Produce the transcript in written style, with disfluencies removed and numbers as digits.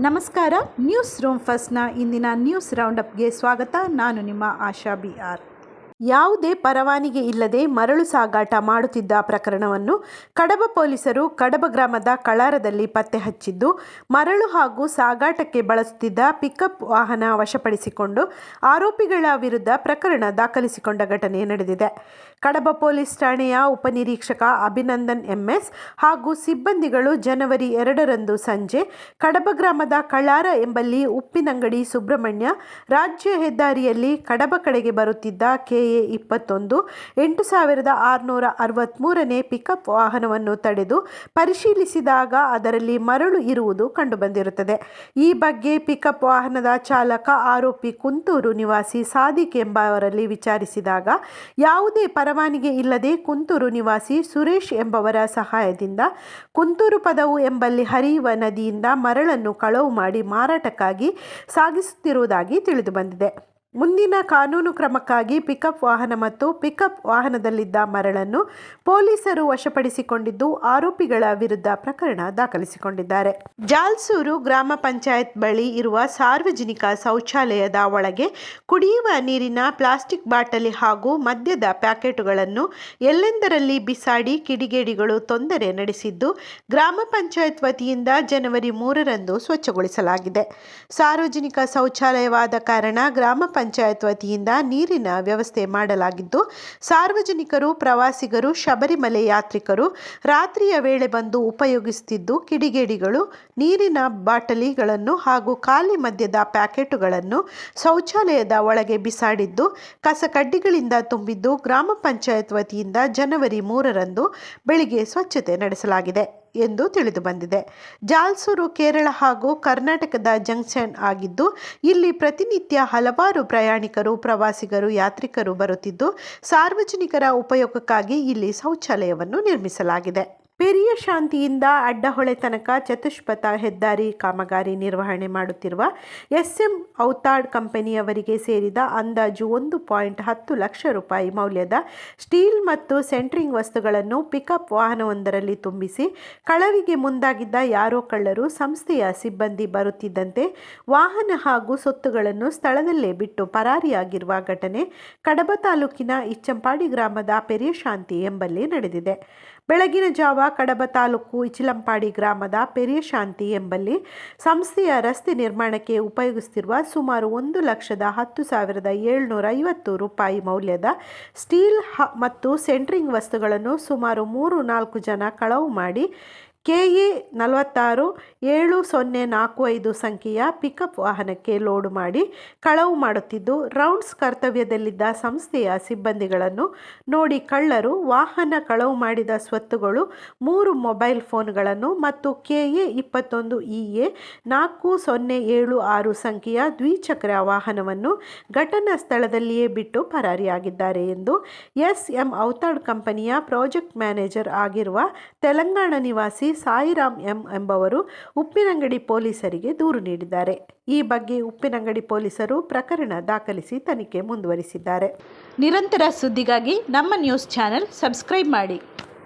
ನಮಸ್ಕಾರ. News room ಫಸ್ಟ್ನ ಇಂದಿನ news ರೌಂಡಪ್ಗೆ ಸ್ವಾಗತ. ನಾನು ನಿಮ್ಮ ಆಶಾ BR. ಯಾವುದೇ ಪರವಾನಗಿ ಇಲ್ಲದೆ ಮರಳು ಸಾಗಾಟ ಮಾಡುತ್ತಿದ್ದ ಪ್ರಕರಣವನ್ನು ಕಡಬ ಪೊಲೀಸರು ಕಡಬ ಗ್ರಾಮದ ಕಳಾರದಲ್ಲಿ ಪತ್ತೆ ಹಚ್ಚಿದ್ದು, ಮರಳು ಹಾಗೂ ಸಾಗಾಟಕ್ಕೆ ಬಳಸುತ್ತಿದ್ದ ಪಿಕಪ್ ವಾಹನ ವಶಪಡಿಸಿಕೊಂಡು ಆರೋಪಿಗಳ ವಿರುದ್ಧ ಪ್ರಕರಣ ದಾಖಲಿಸಿಕೊಂಡ ಘಟನೆ ನಡೆದಿದೆ. ಕಡಬ ಪೊಲೀಸ್ ಠಾಣೆಯ ಉಪನಿರೀಕ್ಷಕ ಅಭಿನಂದನ್ MS ಹಾಗೂ ಸಿಬ್ಬಂದಿಗಳು ಜನವರಿ 2ರಂದು ಸಂಜೆ ಕಡಬ ಗ್ರಾಮದ ಕಳಾರ ಎಂಬಲ್ಲಿ ಉಪ್ಪಿನಂಗಡಿ ಸುಬ್ರಹ್ಮಣ್ಯ ರಾಜ್ಯ ಹೆದ್ದಾರಿಯಲ್ಲಿ ಕಡಬ ಕಡೆಗೆ ಬರುತ್ತಿದ್ದ KA 21 8663ನೇ ಪಿಕಪ್ ವಾಹನವನ್ನು ತಡೆದು ಪರಿಶೀಲಿಸಿದಾಗ ಅದರಲ್ಲಿ ಮರಳು ಇರುವುದು ಕಂಡುಬಂದಿರುತ್ತದೆ. ಈ ಬಗ್ಗೆ ಪಿಕಪ್ ವಾಹನದ ಚಾಲಕ ಆರೋಪಿ ಕುಂತೂರು ನಿವಾಸಿ ಸಾದಿಕ್ ಎಂಬವರಲ್ಲಿ ವಿಚಾರಿಸಿದಾಗ, ಯಾವುದೇ ಪರವಾನಗಿ ಇಲ್ಲದೆ ಕುಂತೂರು ನಿವಾಸಿ ಸುರೇಶ್ ಎಂಬವರ ಸಹಾಯದಿಂದ ಕುಂತೂರು ಪದವು ಎಂಬಲ್ಲಿ ಹರಿಯುವ ನದಿಯಿಂದ ಮರಳನ್ನು ಕಳವು ಮಾಡಿ ಮಾರಾಟಕ್ಕಾಗಿ ಸಾಗಿಸುತ್ತಿರುವುದಾಗಿ ತಿಳಿದುಬಂದಿದೆ. ಮುಂದಿನ ಕಾನೂನು ಕ್ರಮಕ್ಕಾಗಿ ಪಿಕಪ್ ವಾಹನ ಮತ್ತು ಪಿಕಪ್ ವಾಹನದಲ್ಲಿದ್ದ ಮರಳನ್ನು ಪೊಲೀಸರು ವಶಪಡಿಸಿಕೊಂಡಿದ್ದು, ಆರೋಪಿಗಳ ವಿರುದ್ಧ ಪ್ರಕರಣ ದಾಖಲಿಸಿಕೊಂಡಿದ್ದಾರೆ. ಜಾಲ್ಸೂರು ಗ್ರಾಮ ಪಂಚಾಯತ್ ಬಳಿ ಇರುವ ಸಾರ್ವಜನಿಕ ಶೌಚಾಲಯದ ಒಳಗೆ ಕುಡಿಯುವ ನೀರಿನ ಪ್ಲಾಸ್ಟಿಕ್ ಬಾಟಲಿ ಹಾಗೂ ಮದ್ಯದ ಪ್ಯಾಕೆಟುಗಳನ್ನು ಎಲ್ಲೆಂದರಲ್ಲಿ ಬಿಸಾಡಿ ಕಿಡಿಗೇಡಿಗಳು ತೊಂದರೆ ನಡೆಸಿದ್ದು, ಗ್ರಾಮ ಪಂಚಾಯತ್ ವತಿಯಿಂದ ಜನವರಿ 3ರಂದು ಸ್ವಚ್ಛಗೊಳಿಸಲಾಗಿದೆ. ಸಾರ್ವಜನಿಕ ಶೌಚಾಲಯವಾದ ಕಾರಣ ಗ್ರಾಮ ಪಂಚಾಯತ್ ವತಿಯಿಂದ ನೀರಿನ ವ್ಯವಸ್ಥೆ ಮಾಡಲಾಗಿದ್ದು, ಸಾರ್ವಜನಿಕರು, ಪ್ರವಾಸಿಗರು, ಶಬರಿಮಲೆ ಯಾತ್ರಿಕರು ರಾತ್ರಿಯ ವೇಳೆ ಬಂದು ಉಪಯೋಗಿಸುತ್ತಿದ್ದು, ಕಿಡಿಗೇಡಿಗಳು ನೀರಿನ ಬಾಟಲಿಗಳನ್ನು ಹಾಗೂ ಖಾಲಿ ಮದ್ಯದ ಪ್ಯಾಕೆಟುಗಳನ್ನು ಶೌಚಾಲಯದ ಒಳಗೆ ಬಿಸಾಡಿದ್ದು, ಕಸಕಡ್ಡಿಗಳಿಂದ ತುಂಬಿದ್ದು, ಗ್ರಾಮ ಪಂಚಾಯತ್ ವತಿಯಿಂದ ಜನವರಿ 3ರಂದು ಬೆಳಿಗ್ಗೆ ಸ್ವಚ್ಛತೆ ನಡೆಸಲಾಗಿದೆ ಎಂದು ತಿಳಿದುಬಂದಿದೆ. ಜಾಲ್ಸೂರು ಕೇರಳ ಹಾಗೂ ಕರ್ನಾಟಕದ ಜಂಕ್ಷನ್ ಆಗಿದ್ದು, ಇಲ್ಲಿ ಪ್ರತಿನಿತ್ಯ ಹಲವಾರು ಪ್ರಯಾಣಿಕರು, ಪ್ರವಾಸಿಗರು, ಯಾತ್ರಿಕರು ಬರುತ್ತಿದ್ದು, ಸಾರ್ವಜನಿಕರ ಉಪಯೋಗಕ್ಕಾಗಿ ಇಲ್ಲಿ ಶೌಚಾಲಯವನ್ನು ನಿರ್ಮಿಸಲಾಗಿದೆ. ಪೆರಿಯಶಾಂತಿಯಿಂದ ಅಡ್ಡಹೊಳೆ ತನಕ ಚತುಷ್ಪಥ ಹೆದ್ದಾರಿ ಕಾಮಗಾರಿ ನಿರ್ವಹಣೆ ಮಾಡುತ್ತಿರುವ SM ಔತಾಡ್ ಕಂಪನಿಯವರಿಗೆ ಸೇರಿದ ಅಂದಾಜು 1.10 ಲಕ್ಷ ರೂಪಾಯಿ ಮೌಲ್ಯದ ಸ್ಟೀಲ್ ಮತ್ತು ಸೆಂಟ್ರಿಂಗ್ ವಸ್ತುಗಳನ್ನು ಪಿಕಪ್ ವಾಹನವೊಂದರಲ್ಲಿ ತುಂಬಿಸಿ ಕಳವಿಗೆ ಮುಂದಾಗಿದ್ದ ಯಾರೋ ಕಳ್ಳರು ಸಂಸ್ಥೆಯ ಸಿಬ್ಬಂದಿ ಬರುತ್ತಿದ್ದಂತೆ ವಾಹನ ಹಾಗೂ ಸೊತ್ತುಗಳನ್ನು ಸ್ಥಳದಲ್ಲೇ ಬಿಟ್ಟು ಪರಾರಿಯಾಗಿರುವ ಘಟನೆ ಕಡಬ ತಾಲೂಕಿನ ಇಚ್ಚಂಪಾಡಿ ಗ್ರಾಮದ ಪೆರಿಯಶಾಂತಿ ಎಂಬಲ್ಲಿ ನಡೆದಿದೆ. ಬೆಳಗಿನ ಜಾವ ಕಡಬ ತಾಲೂಕು ಇಚಿಲಂಪಾಡಿ ಗ್ರಾಮದ ಪೆರಿಯಶಾಂತಿ ಎಂಬಲ್ಲಿ ಸಂಸ್ಥೆಯ ರಸ್ತೆ ನಿರ್ಮಾಣಕ್ಕೆ ಉಪಯೋಗಿಸುತ್ತಿರುವ ಸುಮಾರು 1,10,750 ರೂಪಾಯಿ ಮೌಲ್ಯದ ಸ್ಟೀಲ್ ಮತ್ತು ಸೆಂಟ್ರಿಂಗ್ ವಸ್ತುಗಳನ್ನು ಸುಮಾರು 3-4 ಜನ ಕಳವು ಮಾಡಿ KA 46 7045 ಸಂಖ್ಯೆಯ ಪಿಕಪ್ ವಾಹನಕ್ಕೆ ಲೋಡ್ ಮಾಡಿ ಕಳವು ಮಾಡುತ್ತಿದ್ದು, ರೌಂಡ್ಸ್ ಕರ್ತವ್ಯದಲ್ಲಿದ್ದ ಸಂಸ್ಥೆಯ ಸಿಬ್ಬಂದಿಗಳನ್ನು ನೋಡಿ ಕಳ್ಳರು ವಾಹನ ಕಳವು ಮಾಡಿದ ಸ್ವತ್ತುಗಳು 3 ಮೊಬೈಲ್ ಫೋನ್ಗಳನ್ನು ಮತ್ತು KA 21 EA 4076 ಸಂಖ್ಯೆಯ ದ್ವಿಚಕ್ರ ವಾಹನವನ್ನು ಘಟನಾ ಸ್ಥಳದಲ್ಲಿಯೇ ಬಿಟ್ಟು ಪರಾರಿಯಾಗಿದ್ದಾರೆ ಎಂದು SM ಔತಾಡ್ ಕಂಪನಿಯ ಪ್ರಾಜೆಕ್ಟ್ ಮ್ಯಾನೇಜರ್ ಆಗಿರುವ ತೆಲಂಗಾಣ ನಿವಾಸಿ ಸಾಯಿರಾಮ್ M ಎಂಬವರು ಉಪ್ಪಿನಂಗಡಿ ಪೊಲೀಸರಿಗೆ ದೂರು ನೀಡಿದ್ದಾರೆ. ಈ ಬಗ್ಗೆ ಉಪ್ಪಿನಂಗಡಿ ಪೊಲೀಸರು ಪ್ರಕರಣ ದಾಖಲಿಸಿ ತನಿಖೆ ಮುಂದುವರಿಸಿದ್ದಾರೆ. ನಿರಂತರ ಸುದ್ದಿಗಾಗಿ ನಮ್ಮ ನ್ಯೂಸ್ ಚಾನೆಲ್ ಸಬ್ಸ್ಕ್ರೈಬ್ ಮಾಡಿ.